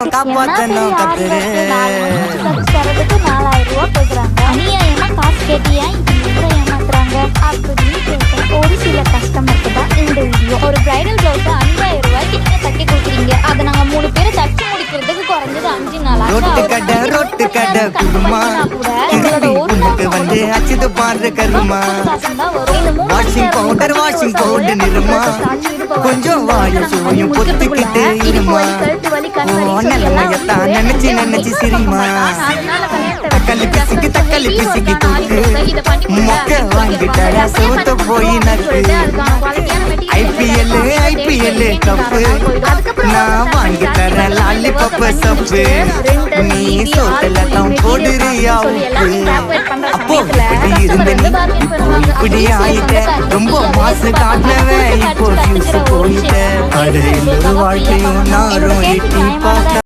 காப்பாத்தணும் கத்துரு. தரதுக்கு 4000 ரூபா கேக்குறாங்க. அநியாயமா காசு கேட்டியா இப்படி ஏமாத்துறாங்க அப்படின்னு கேட்டேன். ஒரு சில கஸ்டமருக்கு தான் இந்த வீடியோ. ஒரு பிரைடல் பிளவுஸ் 5000 ரூபாய்க்கு நீங்க தட்டி கொடுக்குறீங்க. அதை நாங்க 3 பேர் தச்சு முடிக்கிறதுக்கு குறைஞ்சது 5 நாளா. ரொட்டு கடை குருமா உனக்கு வந்து அச்சுது பாரு கருமா. வாஷிங் பவுடர் நிறுமா கொஞ்சம் வாய சுவையும் பொத்துக்கிட்டு இருமா. நல்லமையத்தான் நினைச்சு சிரிமா. தக்காளி பிசிக்கு தூக்கு மொக்க வாங்கிட்டாரா சோத்த போய் நக்கு. ஐபிஎல் கப்பு நான் வாங்கி தரேன் லாலிபப்பு சப்பு. நீ சோத்துல தான் போடுறியா உப்பு. அப்போ இப்படி இருந்த நீ இப்படி ஆயிட்ட. ரொம்ப மாசு காட்டினவன் இப்போ யூஸ் போயிட்ட. அடையில் வாழ்க்கையும் நாரும் எட்டி பார்த்த